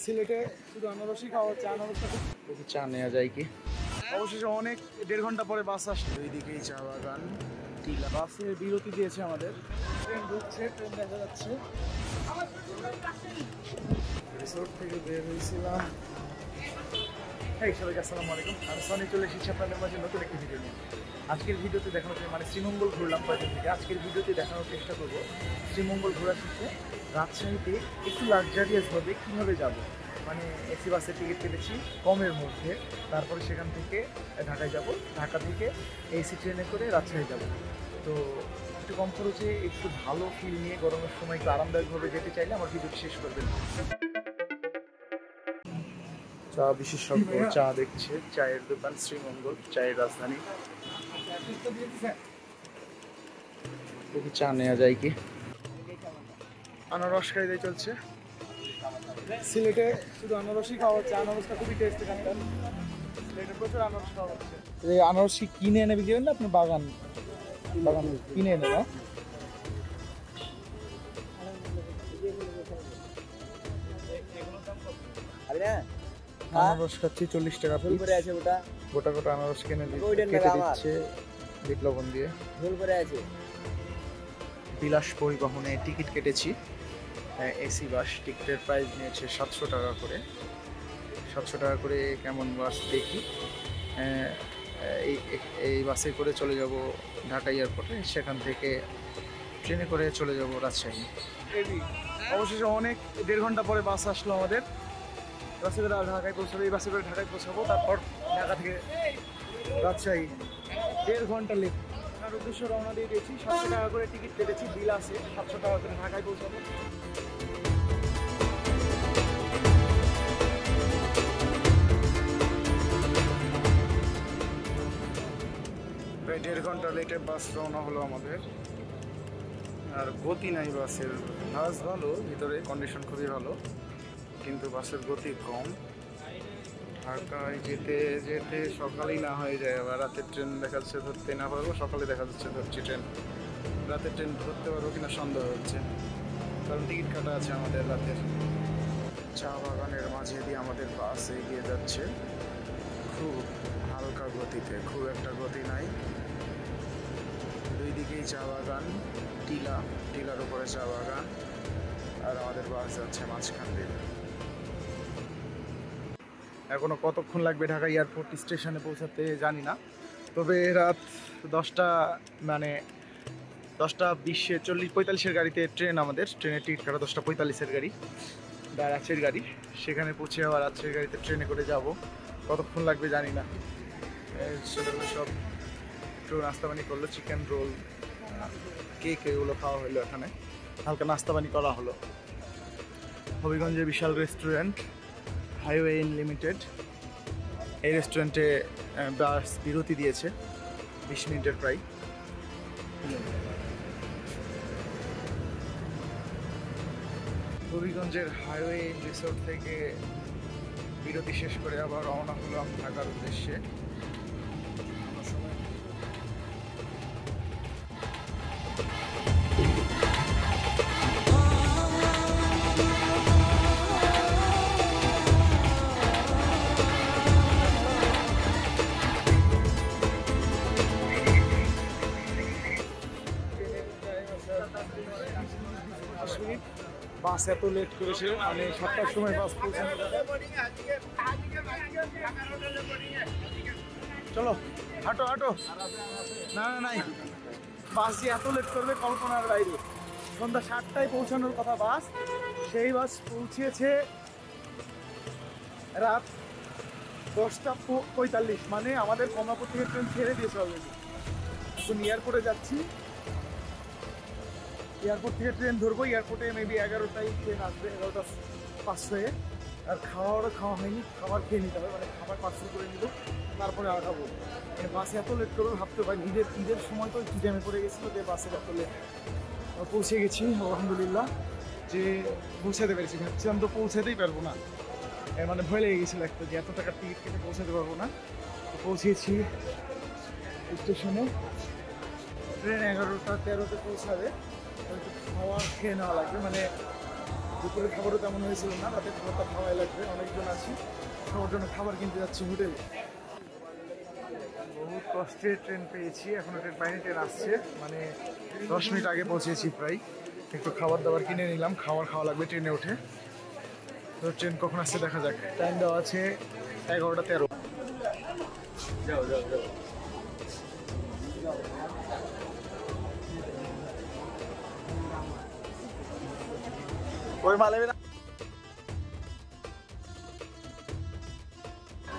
সিলেটে শুধু আনারসই খাওয়া হচ্ছে, আনারসটা খুব চা নেওয়া যায় কি। অবশেষে অনেক 1.5 ঘন্টা পরে বাস আসছে। ওইদিকেই চা বাগান, টিলা। বাসে বিরতি দিয়েছে আমাদের, ট্রেন ঢুকছে, ট্রেন দেখা যাচ্ছে। রিসোর্ট থেকে বের হয়েছিলাম। এই সবাইকে আসসালামু আলাইকুম, আমি সনি চলে এসেছি আপনাদের মাঝে নতুন একটি ভিডিও নিয়ে। আজকের ভিডিওতে দেখানোর মানে শ্রীমঙ্গল ঘুরলাম কয়েকদিন থেকে। আজকের ভিডিওতে দেখানোর চেষ্টা করবো শ্রীমঙ্গল ঘোরা শেষে রাজশাহীতে একটু লাক্সারিয়াসভাবে কীভাবে যাব। মানে এসি বাসের টিকিট কেটেছি কমের মধ্যে, তারপরে সেখান থেকে ঢাকায় যাব, ঢাকা থেকে এসি ট্রেনে করে রাজশাহী যাব। তো একটু কম খরচে একটু ভালো ফিল নিয়ে গরমের সময় একটু আরামদায়কভাবে যেতে চাইলে আমার ভিডিওটি শেষ করবেন। চা বিশেষজ্ঞ চা দেখছে, চায়ের দোকান শ্রীমঙ্গল, চায়ের রাজধানী। চা নেওয়া যায় কি। আনারস খাইতে চলছে। সিলেটে শুধু আনারসই খাওয়া হচ্ছে, আনারসটা খুবই টেস্টি খাচ্ছেন। সিলেটে প্রচুর আনারস খাওয়া হচ্ছে। এই আনারস কি কিনে এনে বিক্রি করেন না আপনি বাগান কিনে এনে? না আনারস খাচ্ছি 40 টাকা পিস। গোটা গোটা আনারস কেটে দিচ্ছে বিট লবণ দিয়ে। বিলাস পরিবহনে টিকিট কেটেছি, এসি বাস। টিকিটের প্রাইস নিয়েছে 700 টাকা করে। 700 টাকা করে কেমন বাস দেখি। এই বাসে করে চলে যাব ঢাকা এয়ারপোর্টে, সেখান থেকে ট্রেনে করে চলে যাব রাজশাহী। অবশেষে অনেক 1.5 ঘন্টা পরে বাস আসলো আমাদের। বাসে করে ঢাকায় পৌঁছাবো, এই বাসে করে ঢাকায় পৌঁছাবো, তারপর ঢাকা থেকে রাজশাহী। 1.5 ঘন্টা লেট। তার উদ্দেশ্য রওনা দিয়ে দিয়েছি। 700 টাকা করে টিকিট কেটেছি, বিল আছে 700 টাকা করে। ঢাকায় পৌঁছাবো। প্রায় 1.5 ঘন্টা লেটে বাস রওনা হলো আমাদের। আর গতি নাই বাসের। বাস ভালো, ভিতরে কন্ডিশন খুবই ভালো, কিন্তু বাসের গতি কম। ঢাকায় যেতে যেতে সকালেই না হয়ে যায়, আবার রাতের ট্রেন দেখা যাচ্ছে ধরতে না পারবো, সকালে দেখা যাচ্ছে ধরছি ট্রেন। রাতের ট্রেন ধরতে পারবো কিনা সন্দেহ হচ্ছে, কারণ টিকিট কাটা আছে আমাদের রাতের। চা বাগানের মাঝে দিয়ে আমাদের বাস এগিয়ে যাচ্ছে খুব হালকা গতিতে, খুব একটা গতি নাই। দুই দিকেই চা বাগান, টিলার উপরে চা বাগান, আর আমাদের বাস যাচ্ছে মাঝখান দিয়ে। এখনো কতক্ষণ লাগবে ঢাকা এয়ারপোর্ট স্টেশনে পৌঁছাতে জানি না, তবে রাত 10টা মানে 10:20-40-45 গাড়িতে ট্রেন। আমাদের ট্রেনের টিকিট কাটা 10:45 গাড়ি, রাজশাহীর গাড়ি। সেখানে পৌঁছে আবার রাজশাহীর গাড়িতে ট্রেনে করে যাব। কতক্ষণ লাগবে জানি না। সব একটু নাস্তা পানি করলো, চিকেন রোল, কেক, এগুলো খাওয়া হলো। এখানে হালকা নাস্তা পানি করা হলো। হবিগঞ্জের বিশাল রেস্টুরেন্ট হাইওয়ে লিমিটেড, এই রেস্টুরেন্টে বাস বিরতি দিয়েছে 20 মিনিটের প্রায়। হবিগঞ্জের হাইওয়ে রিসোর্ট থেকে বিরতি শেষ করে আবার রওনা হলাম ঢাকার উদ্দেশ্যে। বাস এত লেট করেছে, মানে 7টার সময় বাস পৌঁছানো। চলো হাঁটো হাঁটো। না নাই, বাস যে এত লেট করবে কল্পনার বাইরে। সন্ধ্যা 7টায় পৌঁছানোর কথা বাস, সেই বাস পৌঁছেছে রাত 10:45। মানে আমাদের কমলাপুর থেকে ট্রেন ছেড়ে দিয়েছে অলরেডি। এখন এয়ারপোর্টে যাচ্ছি, এয়ারপোর্ট থেকে ট্রেন ধরবো। এয়ারপোর্টে মেবি 11টায় ট্রেন আসবে, 11:05। আর খাওয়া হয়নি, খাবার খেয়ে নিতে হবে, মানে খাবার পার্সেল করে নিব, তারপরে আগাবো। মানে বাসে এত লেট করবো ভাবতে পারি। ঈদের সময় তো একটু জ্যামে পড়ে গেছিলো, যে বাসে এত লেট। পৌঁছে গেছি আলহামদুলিল্লাহ, যে পৌঁছাতে পেরেছি। ভাবছিলাম তো পৌঁছাতেই পারবো না, মানে ভয় লেগে গেছিলো একটা, যে এত টাকার টিকিট কেটে পৌঁছাতে পারবো না। পৌঁছেছি স্টেশনে। ট্রেন 11:13-তে পৌঁছাবে। খাওয়া খেয়ে নেওয়া লাগবে, মানে দুপুরের খাবারও তেমন হয়েছিল না, রাতে খাবারটা খাওয়াই লাগবে, অনেকজন আছি, সবার জন্য খাবার কিনতে যাচ্ছি হোটেলে। বহু কষ্টে ট্রেন পেয়েছি, এখনো ট্রেন পাইনি, ট্রেন আসছে, মানে 10 মিনিট আগে পৌঁছেছি প্রায়। একটু খাবার দাবার কিনে নিলাম, খাওয়া লাগবে ট্রেনে উঠে। তো ট্রেন কখন আসছে দেখা যাক। টাইম দেওয়া আছে 11টা 13। যাও যাও যাও। ওই মালেবে না।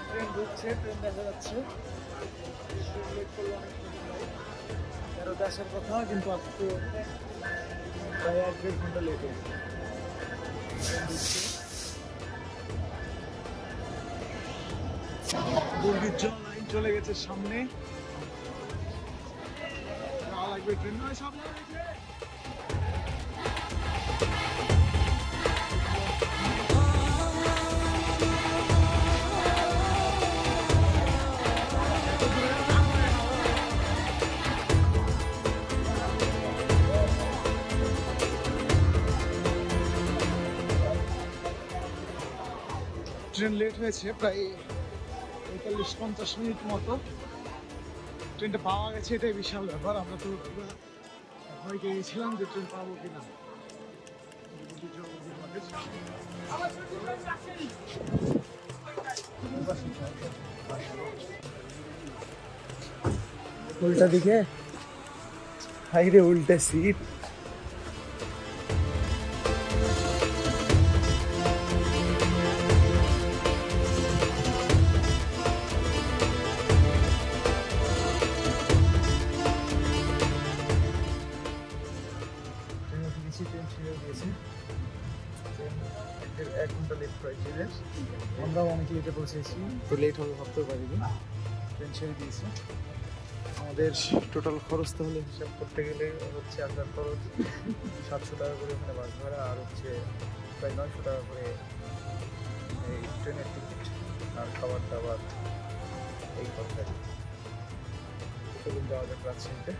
ট্রেন ঢুকছে, ট্রেন দেখা যাচ্ছে। তেরোতে আসার কথা, কিন্তু আজকে প্রায় 1-1.5 ঘন্টা লেট হয়েছে। দুর্গির জন্য লাইন চলে গেছে সামনে, যাওয়া লাগবে ট্রেন। সামনে ট্রেন লেট হয়েছে প্রায় 45-50 মিনিট মতো। ট্রেনটা পাওয়া গেছে, এটাই বিশাল ব্যাপার। আমরা তো পুরো ভয় পেয়ে গেছিলাম যে ট্রেন পাবো কিনা। উল্টা দিকে হাইরে, উল্টে সিট। ট্রেন ছেড়ে দিয়েছে, ট্রেন 1 ঘন্টা লেট করেছে। আমরাও অনেক লেটে পৌঁছেছি, তো লেট হবে ভাবতেও পারিনি। ট্রেন ছেড়ে দিয়েছে। আমাদের টোটাল খরচ তাহলে হিসাব করতে গেলে হচ্ছে, আসার খরচ 700 টাকা করে ওখানে বাস ভাড়া, আর হচ্ছে প্রায় 900 টাকা করে এই ট্রেনের টিকিট, আর খাবার দাবার এই খরচা। কতদিন যাওয়া যাক রাজশাহীতে।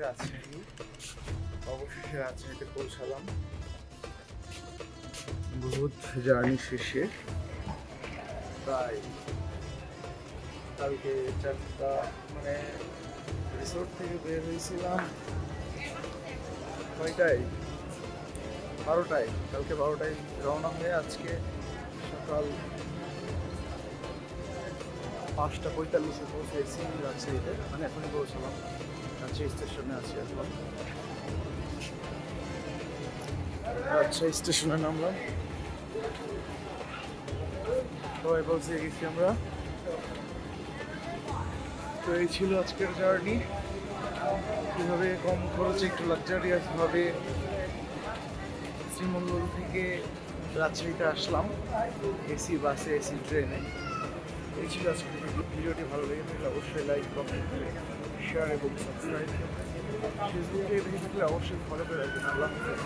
রাজশাহী, অবশেষে রাজশাহীতে পৌঁছালাম বহুত জার্নি শেষে। প্রায় কালকে 4টা, মানে রিসোর্ট থেকে বের হয়েছিলাম কয়টায়, 12টায়। কালকে 12টায় রওনা হয়ে আজকে সকাল 5টা 45-এ পৌঁছেছি রাজশাহীতে, মানে এখনই পৌঁছালাম। রাজশাহী স্টেশনে আছি এখন, রাজশাহী স্টেশনে নামলাম, সবাই পৌঁছে গেছি আমরা। তো এই ছিল আজকের জার্নি, কীভাবে কম খরচে একটু লাক্সারিয়াস ভাবে শ্রীমঙ্গল থেকে রাজশাহীতে আসলাম, এসি বাসে, এসি ট্রেনে। এই ছিল আজকের ভিডিওটি। ভালো লেগে থাকলে অবশ্যই লাইক, কমেন্ট, শেয়ার এবং সাবস্ক্রাইব। ফেসবুকে দেখে থাকলে অবশ্যই ফলো করে রাখবেন। আল্লাহ হাফেজ।